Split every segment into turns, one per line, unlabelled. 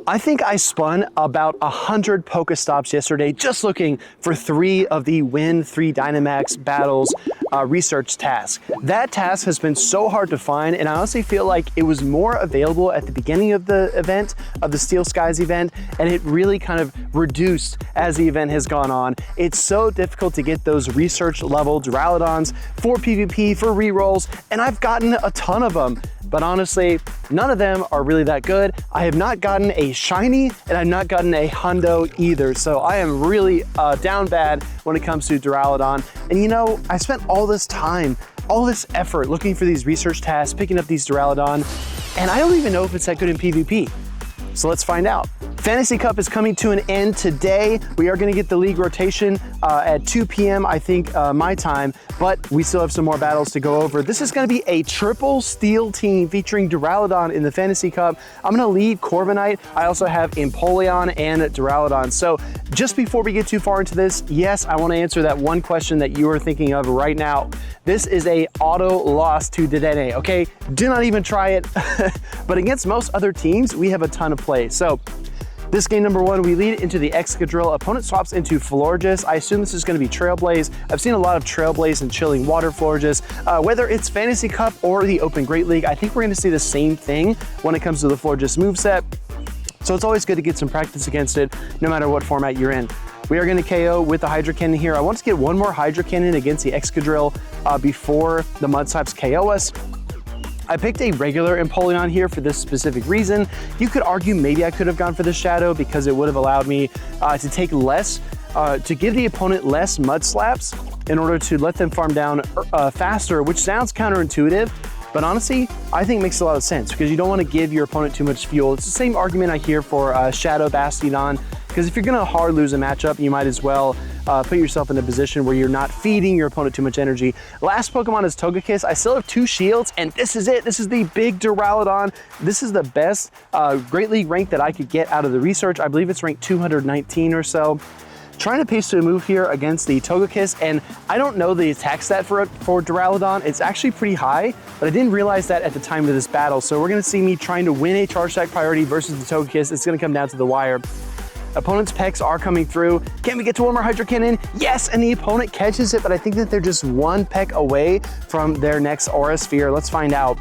I think I spun about 100 Pokestops yesterday just looking for 3 of the Win 3 Dynamax battles research tasks. That task has been so hard to find, and I honestly feel like it was more available at the beginning of the event, of the Steel Skies event, and it really kind of reduced as the event has gone on. It's so difficult to get those research level Duraludons for PvP, for rerolls, and I've gotten a ton of them. But honestly, none of them are really that good. I have not gotten a shiny, and I've not gotten a hundo either. So I am really down bad when it comes to Duraludon. And you know, I spent all this time, all this effort looking for these research tasks, picking up these Duraludon, and I don't even know if it's that good in PvP. So let's find out. Fantasy Cup is coming to an end today. We are going to get the league rotation at 2 p.m. I think my time, but we still have some more battles to go over. This is going to be a triple steel team featuring Duraludon in the Fantasy Cup. I'm going to lead Corviknight. I also have Empoleon and Duraludon. So just before we get too far into this, yes, I want to answer that one question that you are thinking of right now. This is a auto loss to Dedenne, okay? Do not even try it. But against most other teams, we have a ton of play. So this game number 1, we lead into the Excadrill. Opponent swaps into Florges. I assume this is going to be Trailblaze. I've seen a lot of Trailblaze and Chilling Water Florges. Whether it's Fantasy Cup or the Open Great League, I think we're going to see the same thing when it comes to the Florges moveset. So it's always good to get some practice against it, no matter what format you're in. We are going to KO with the Hydro Cannon here. I want to get one more Hydro Cannon against the Excadrill before the Mudslaps KO us. I picked a regular Empoleon here for this specific reason. You could argue maybe I could have gone for the Shadow because it would have allowed me to take less, to give the opponent less Mudslaps in order to let them farm down faster, which sounds counterintuitive, but honestly, I think makes a lot of sense because you don't want to give your opponent too much fuel. It's the same argument I hear for Shadow Bastiodon, because if you're going to hard lose a matchup, you might as well put yourself in a position where you're not feeding your opponent too much energy. Last Pokemon is Togekiss. I still have 2 shields, and this is it. This is the big Duraludon. This is the best Great League rank that I could get out of the research. I believe it's ranked 219 or so. Trying to paste a move here against the Togekiss, and I don't know the attack stat for Duraludon. It's actually pretty high, but I didn't realize that at the time of this battle. So we're going to see me trying to win a Charge Attack priority versus the Togekiss. It's going to come down to the wire. Opponent's Pecs are coming through. Can we get to one more Hydro Cannon? Yes, and the opponent catches it, but I think that they're just 1 peck away from their next Aura Sphere. Let's find out.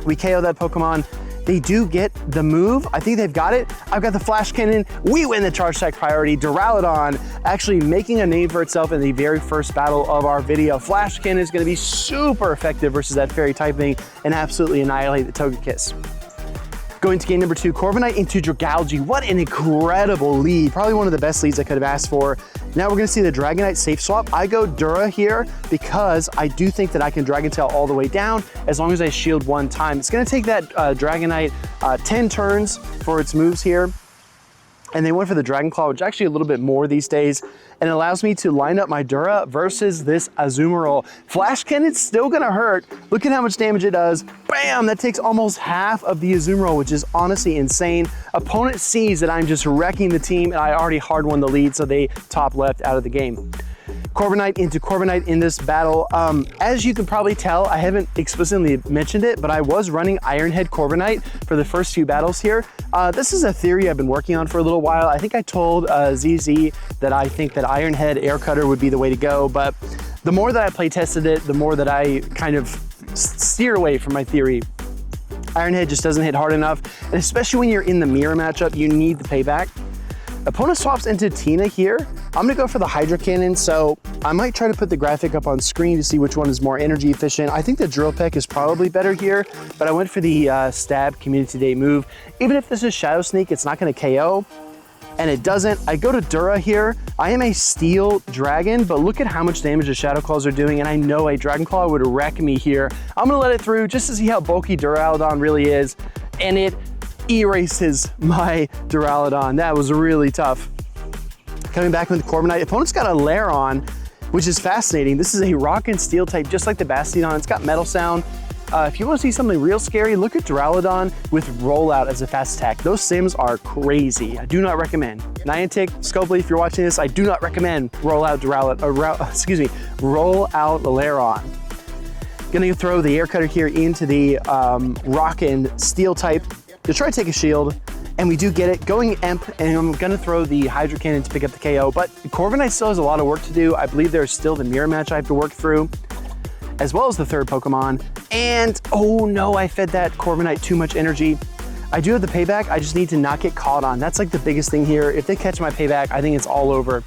We KO that Pokemon. They do get the move. I think they've got it. I've got the Flash Cannon. We win the Charge Attack priority. Duraludon actually making a name for itself in the very first battle of our video. Flash Cannon is going to be super effective versus that Fairy typing and absolutely annihilate the Togekiss. Going to game number 2, Corviknight into Dragalge. What an incredible lead. Probably one of the best leads I could have asked for. Now we're going to see the Dragonite safe swap. I go Dura here because I do think that I can Dragon Tail all the way down as long as I shield 1 time. It's going to take that Dragonite 10 turns for its moves here. And they went for the Dragon Claw, which is actually a little bit more these days, and it allows me to line up my Dura versus this Azumarill. Flash Cannon's still gonna hurt. Look at how much damage it does. Bam! That takes almost half of the Azumarill, which is honestly insane. Opponent sees that I'm just wrecking the team, and I already hard won the lead, so they top left out of the game. Corviknight into Corviknight in this battle. As you can probably tell, I haven't explicitly mentioned it, but I was running Ironhead Corviknight for the first few battles here. This is a theory I've been working on for a little while. I think I told ZZ that I think that Ironhead Air Cutter would be the way to go, but the more that I play tested it, the more that I kind of steer away from my theory. Ironhead just doesn't hit hard enough, and especially when you're in the mirror matchup, you need the payback. Opponent swaps into Tina here. I'm gonna go for the Hydro Cannon, so I might try to put the graphic up on screen to see which one is more energy efficient. I think the Drill Peck is probably better here, but I went for the Stab Community Day move. Even if this is Shadow Sneak, it's not gonna KO, and it doesn't. I go to Dura here. I am a Steel Dragon, but look at how much damage the Shadow Claws are doing, and I know a Dragon Claw would wreck me here. I'm gonna let it through just to see how bulky Duraludon really is, and it erases my Duraludon. That was really tough. Coming back with the Corviknight. Opponent's got a Lairon, which is fascinating. This is a Rock and Steel type, just like the Bastiodon. It's got Metal Sound. If you want to see something real scary, look at Duraludon with Rollout as a fast attack. Those sims are crazy. I do not recommend. Niantic, Scopely, if you're watching this, I do not recommend Rollout Lairon. Gonna throw the Air Cutter here into the Rock and Steel type to try to take a shield. And we do get it. Going Imp, and I'm gonna throw the Hydro Cannon to pick up the KO, but Corviknight still has a lot of work to do. I believe there's still the mirror match I have to work through, as well as the third Pokemon. And, oh no, I fed that Corviknight too much energy. I do have the payback, I just need to not get caught on. That's like the biggest thing here. If they catch my payback, I think it's all over.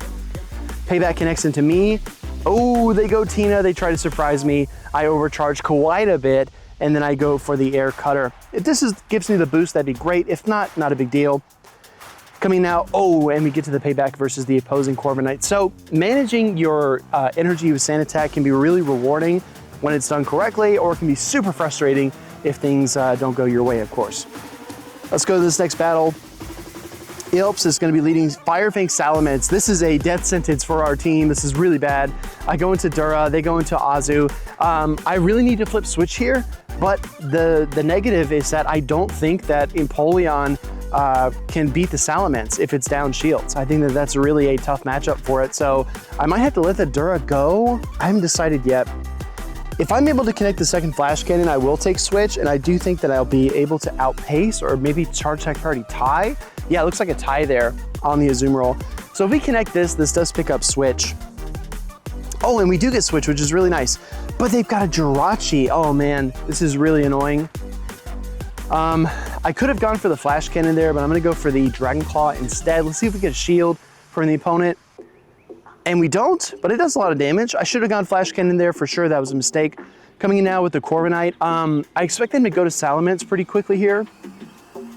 Payback connects into me. Oh, they go Tina, they try to surprise me. I overcharge quite a bit, and then I go for the Air Cutter. If this gives me the boost, that'd be great. If not, not a big deal. Coming now, oh, and we get to the payback versus the opposing Corviknight. So managing your energy with Sand Attack can be really rewarding when it's done correctly, or it can be super frustrating if things don't go your way, of course. Let's go to this next battle. Ilps is going to be leading Fire Fang Salamence. This is a death sentence for our team. This is really bad. I go into Dura, they go into Azu. I really need to flip switch here, but the negative is that I don't think that Empoleon can beat the Salamence if it's down shields. I think that that's really a tough matchup for it, so I might have to let the Dura go. I haven't decided yet. If I'm able to connect the second Flash Cannon, I will take switch, and I do think that I'll be able to outpace or maybe charge attack priority tie. Yeah, it looks like a tie there on the Azumarill. So if we connect this does pick up switch. Oh, and we do get switch, which is really nice. But they've got a Jirachi. Oh man, this is really annoying. I could have gone for the Flash Cannon there, but I'm gonna go for the Dragon Claw instead. Let's see if we get a shield from the opponent. And we don't, but it does a lot of damage. I should have gone Flash Cannon there for sure. That was a mistake. Coming in now with the Corviknight. I expect them to go to Salamence pretty quickly here.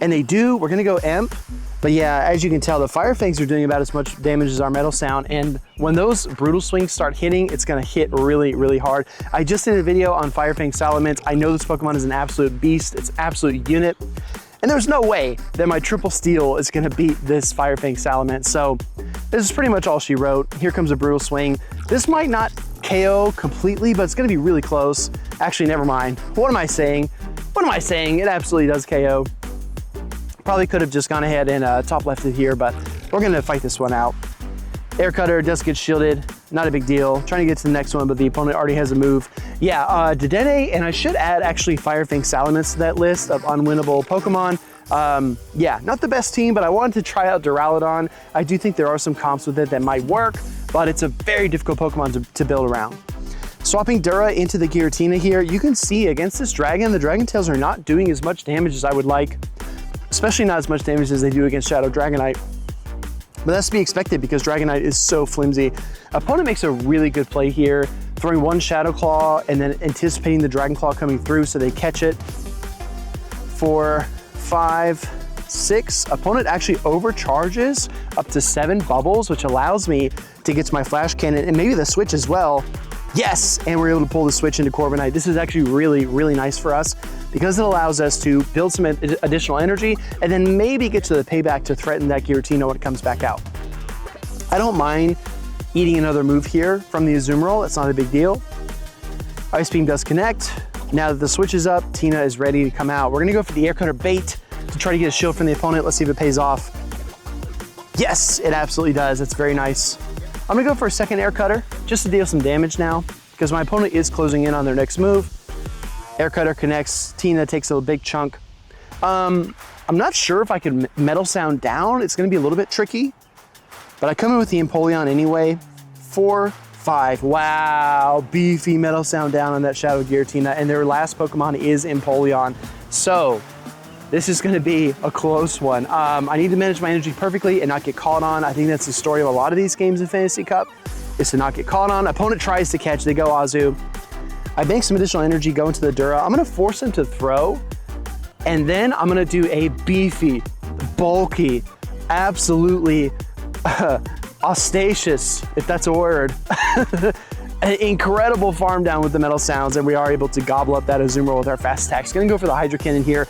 And they do. We're gonna go Imp. But yeah, as you can tell, the Fire Fangs are doing about as much damage as our Metal Sound. And when those Brutal Swings start hitting, it's gonna hit really, really hard. I just did a video on Fire Fang Salamence. I know this Pokemon is an absolute beast. It's an absolute unit. And there's no way that my Triple Steel is gonna beat this Fire Fang Salamence. So this is pretty much all she wrote. Here comes a Brutal Swing. This might not KO completely, but it's gonna be really close. Actually, never mind. What am I saying? What am I saying? It absolutely does KO. Probably could have just gone ahead and top lefted here, but we're gonna fight this one out. Air Cutter does get shielded, not a big deal. Trying to get to the next one, but the opponent already has a move. Yeah, Dedenne, and I should add actually Fire Fang Salamence to that list of unwinnable Pokemon. Yeah, not the best team, but I wanted to try out Duraludon. I do think there are some comps with it that might work, but it's a very difficult Pokemon to build around. Swapping Dura into the Giratina here, you can see against this Dragon, the Dragon Tails are not doing as much damage as I would like, especially not as much damage as they do against Shadow Dragonite. But that's to be expected because Dragonite is so flimsy. Opponent makes a really good play here, throwing one Shadow Claw and then anticipating the Dragon Claw coming through so they catch it. 4, 5, 6. Opponent actually overcharges up to 7 bubbles, which allows me to get to my Flash Cannon and maybe the switch as well. Yes, and we're able to pull the switch into Corviknight. This is actually really, really nice for us because it allows us to build some additional energy and then maybe get to the payback to threaten that Giratina when it comes back out. I don't mind eating another move here from the Azumarill. It's not a big deal. Ice Beam does connect. Now that the switch is up, Tina is ready to come out. We're gonna go for the Air Cutter bait to try to get a shield from the opponent. Let's see if it pays off. Yes, it absolutely does. That's very nice. I'm gonna go for a second Air Cutter just to deal some damage now because my opponent is closing in on their next move. Air Cutter connects, Tina takes a big chunk. I'm not sure if I could Metal Sound down. It's gonna be a little bit tricky, but I come in with the Empoleon anyway. 4, 5, wow, beefy Metal Sound down on that Shadow Giratina, and their last Pokemon is Empoleon. So this is gonna be a close one. I need to manage my energy perfectly and not get caught on. I think that's the story of a lot of these games in Fantasy Cup, is to not get caught on. Opponent tries to catch, they go Azu. I bank some additional energy, go into the Dura. I'm gonna force him to throw, and then I'm gonna do a beefy, bulky, absolutely ostentatious, if that's a word, an incredible farm down with the Metal Sounds, and we are able to gobble up that Azumarill with our fast attacks. Gonna go for the Hydro Cannon here.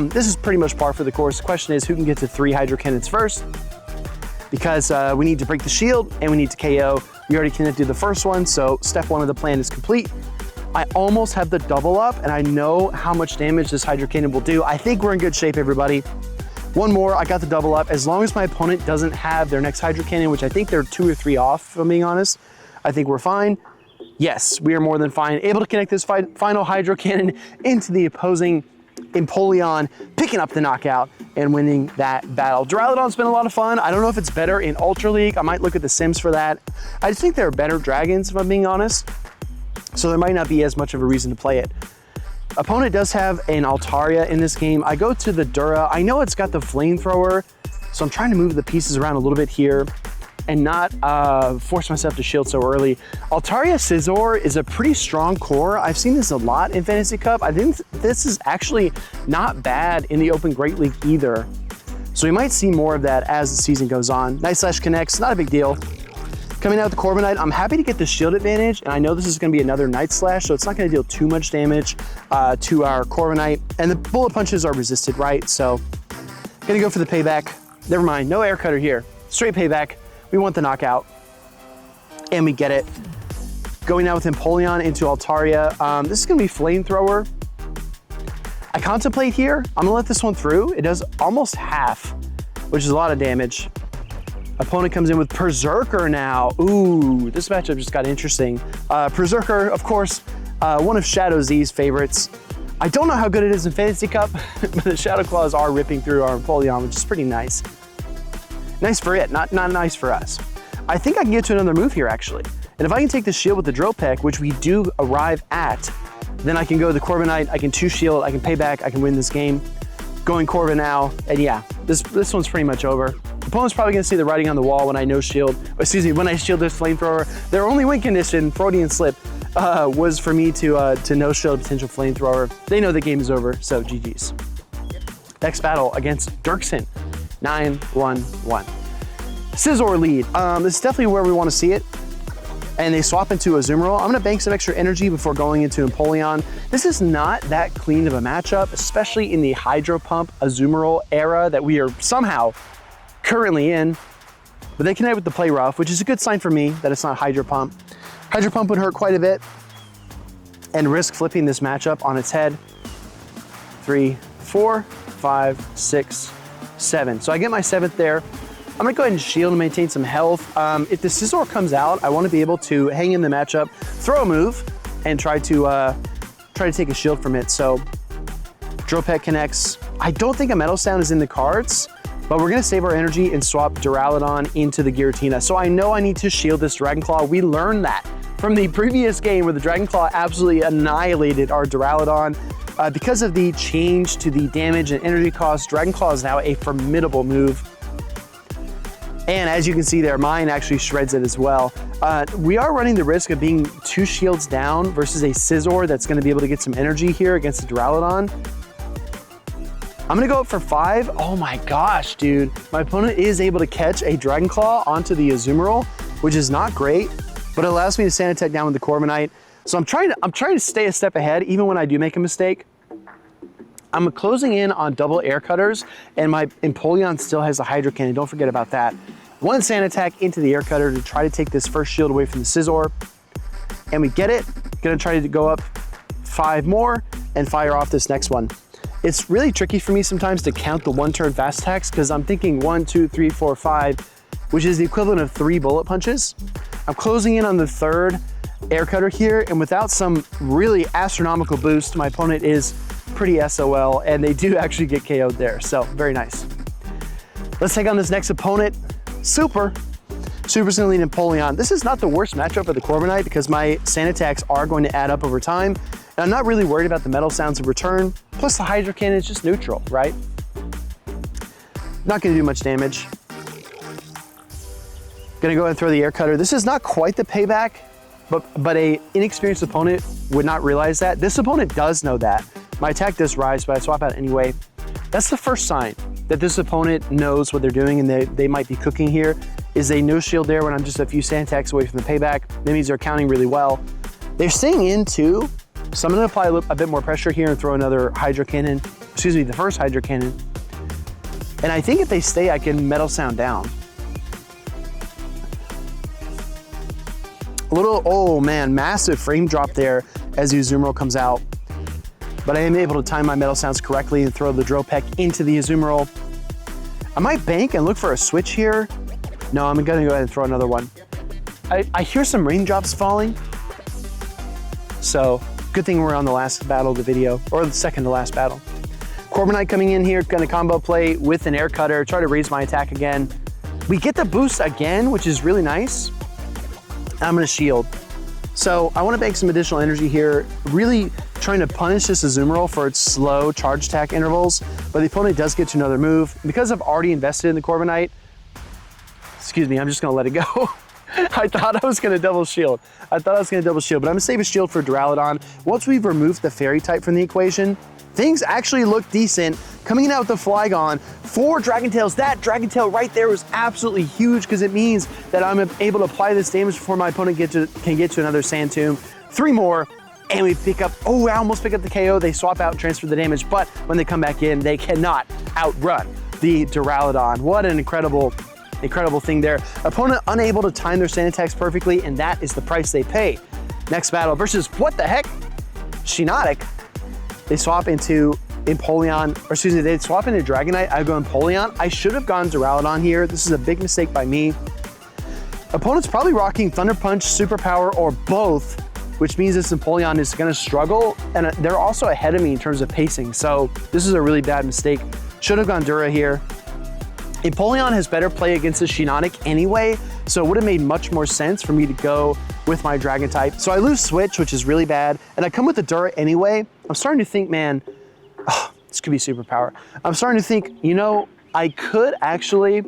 This is pretty much par for the course. The question is who can get to 3 Hydro Cannons first, because we need to break the shield and we need to KO. We already connected the first one, so step 1 of the plan is complete. I almost have the double up, and I know how much damage this Hydro Cannon will do. I think we're in good shape, everybody. One more, I got the double up. As long as my opponent doesn't have their next Hydro Cannon, which I think they're 2 or 3 off, if I'm being honest, I think we're fine. Yes, we are more than fine. Able to connect this final Hydro Cannon into the opposing Empoleon picking up the knockout and winning that battle. Duraludon's been a lot of fun. I don't know if it's better in Ultra League. I might look at the Sims for that. I just think there are better dragons, if I'm being honest. So there might not be as much of a reason to play it. Opponent does have an Altaria in this game. I go to the Dura. I know it's got the flamethrower, so I'm trying to move the pieces around a little bit here and not force myself to shield so early. Altaria Scizor is a pretty strong core. I've seen this a lot in Fantasy Cup. I think this is actually not bad in the Open Great League either. So we might see more of that as the season goes on. Night Slash connects, not a big deal. Coming out with the Corviknight, I'm happy to get the shield advantage, and I know this is gonna be another Night Slash, so it's not gonna deal too much damage to our Corviknight. And the bullet punches are resisted, right? So gonna go for the payback. Never mind, no air cutter here. Straight payback. We want the knockout, and we get it. Going now with Empoleon into Altaria. This is gonna be Flamethrower. I contemplate here. I'm gonna let this one through. It does almost half, which is a lot of damage. Opponent comes in with Berserker now. Ooh, this matchup just got interesting. Berserker, of course, one of Shadow Z's favorites. I don't know how good it is in Fantasy Cup, but the Shadow Claws are ripping through our Empoleon, which is pretty nice. Nice for it, not nice for us. I think I can get to another move here, actually. And if I can take the shield with the Drill Peck, which we do arrive at, then I can go to the Corviknight, I can 2-shield, I can pay back, I can win this game. Going Corvin now, and yeah, this one's pretty much over. Opponent's probably gonna see the writing on the wall when I no-shield, excuse me, when I shield this Flamethrower. Their only win condition, Freudian slip, was for me to no-shield a potential Flamethrower. They know the game is over, so GG's. Next battle against Dirksen, 9-1-1. Scizor lead, this is definitely where we wanna see it. And they swap into Azumarill. I'm gonna bank some extra energy before going into Empoleon. This is not that clean of a matchup, especially in the Hydro Pump Azumarill era that we are somehow currently in. But they connect with the Play Rough, which is a good sign for me that it's not Hydro Pump. Hydro Pump would hurt quite a bit and risk flipping this matchup on its head. 3, 4, 5, 6, 7. So I get my 7th there. I'm gonna go ahead and shield and maintain some health. If the Scizor comes out, I wanna be able to hang in the matchup, throw a move, and try to take a shield from it. So Drill Peck connects. I don't think a Metal Sound is in the cards, but we're gonna save our energy and swap Duraludon into the Giratina. So I know I need to shield this Dragon Claw. We learned that from the previous game where the Dragon Claw absolutely annihilated our Duraludon. Because of the change to the damage and energy cost, Dragon Claw is now a formidable move. And as you can see there, mine actually shreds it as well. We are running the risk of being 2 shields down versus a Scizor that's gonna be able to get some energy here against the Duraludon. I'm gonna go up for 5. Oh my gosh, dude. My opponent is able to catch a Dragon Claw onto the Azumarill, which is not great, but it allows me to Sand Attack down with the Corviknight. So I'm trying to stay a step ahead even when I do make a mistake. I'm closing in on double air cutters, and my Empoleon still has a Hydro Cannon. Don't forget about that. One Sand Attack into the air cutter to try to take this first shield away from the Scizor. And we get it. Gonna try to go up 5 more and fire off this next one. It's really tricky for me sometimes to count the 1-turn fast attacks because I'm thinking 1, 2, 3, 4, 5, which is the equivalent of 3 bullet punches. I'm closing in on the 3rd air cutter here, and without some really astronomical boost, my opponent is pretty SOL, and they do actually get KO'd there, so very nice. Let's take on this next opponent, Super's gonna lead Empoleon. This is not the worst matchup for the Corviknight because my Sand Attacks are going to add up over time, and I'm not really worried about the Metal Sounds in return, plus the Hydro Cannon is just neutral, right? Not gonna do much damage. Gonna go ahead and throw the air cutter. This is not quite the payback, but a inexperienced opponent would not realize that. This opponent does know that. My attack does rise, but I swap out anyway. That's the first sign that this opponent knows what they're doing and they might be cooking here, is they no shield there when I'm just a few Sand Attacks away from the payback. That means they're counting really well. They're staying in too, so I'm gonna apply a bit more pressure here and throw another Hydro Cannon, excuse me, the first Hydro Cannon. And I think if they stay, I can Metal Sound down. A little, oh man, massive frame drop there as the Azumarill comes out. But I am able to time my Metal Sounds correctly and throw the Drill Peck into the Azumarill. I might bank and look for a switch here. No, I'm gonna go ahead and throw another one. I hear some raindrops falling. So, good thing we're on the last battle of the video, or the second to last battle. Corviknight coming in here, gonna combo play with an air cutter, try to raise my attack again. We get the boost again, which is really nice. I'm gonna shield. So I wanna bank some additional energy here, really trying to punish this Azumarill for its slow charge attack intervals, but the opponent does get to another move. Because I've already invested in the Corviknight, excuse me, I'm just gonna let it go. I thought I was gonna double shield. but I'm gonna save a shield for Duraludon. Once we've removed the Fairy type from the equation, things actually look decent. Coming in out with the Flygon, 4 Dragon Tails. That Dragon Tail right there was absolutely huge because it means that I'm able to apply this damage before my opponent can get to another Sand Tomb. 3 more, and we pick up, oh, I almost pick up the KO. They swap out, transfer the damage, but when they come back in, they cannot outrun the Duraludon. What an incredible thing there. Opponent unable to time their sand attacks perfectly, and that is the price they pay. Next battle versus, what the heck? Shiinotic. They swap into Empoleon, or excuse me, they swap into Dragonite. I go Empoleon. I should have gone Duraludon here. This is a big mistake by me. Opponent's probably rocking Thunder Punch, Superpower, or both, which means this Empoleon is gonna struggle, and they're also ahead of me in terms of pacing, so this is a really bad mistake. Should have gone Dura here. Empoleon has better play against the Shiinotic anyway, so it would have made much more sense for me to go with my Dragon type. So I lose Switch, which is really bad, and I come with the Dura anyway. I'm starting to think, man, this could be Superpower. I'm starting to think, you know, I could actually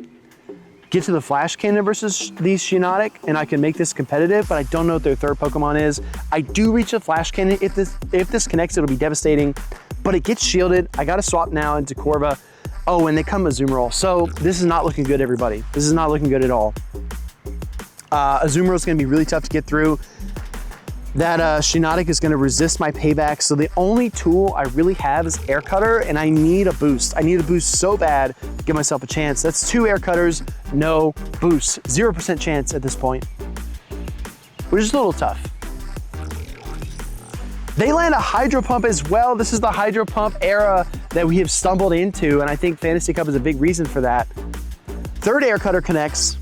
get to the Flash Cannon versus these Shiinotic, and I can make this competitive, but I don't know what their third Pokemon is. I do reach a Flash Cannon. If this connects, it'll be devastating, but it gets shielded. I gotta swap now into Corva. Oh, and they come Azumarill. So this is not looking good, everybody. This is not looking good at all. Azumarill is gonna be really tough to get through. That Shiinotic is gonna resist my payback. So the only tool I really have is Air Cutter, and I need a boost. I need a boost so bad to give myself a chance. That's 2 Air Cutters, no boost. 0% chance at this point, which is a little tough. They land a Hydro Pump as well. This is the Hydro Pump era that we have stumbled into, and I think Fantasy Cup is a big reason for that. 3rd Air Cutter connects.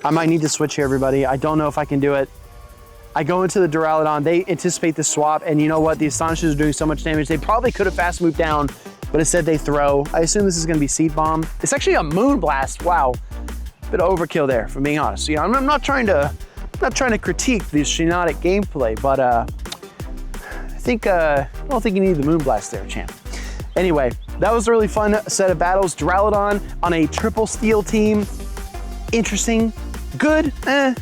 I might need to switch here, everybody. I don't know if I can do it. I go into the Duraludon. They anticipate the swap, and you know what? The Astonishers are doing so much damage. They probably could have fast moved down, but instead they throw. I assume this is gonna be Seed Bomb. It's actually a Moonblast. Wow, bit of overkill there, if I'm being honest. You know, I'm not trying to critique the Shiinotic gameplay, but I don't think you need the Moonblast there, champ. Anyway, that was a really fun set of battles. Duraludon on a triple steel team. Interesting. Good,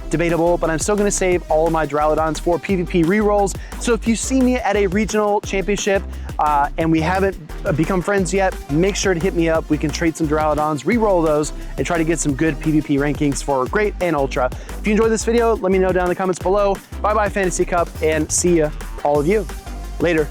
debatable, but I'm still gonna save all of my Duraludons for PvP rerolls. So if you see me at a regional championship and we haven't become friends yet, make sure to hit me up. We can trade some Duraludons, reroll those, and try to get some good PvP rankings for Great and Ultra. If you enjoyed this video, let me know down in the comments below. Bye-bye, Fantasy Cup, and see ya, all of you. Later.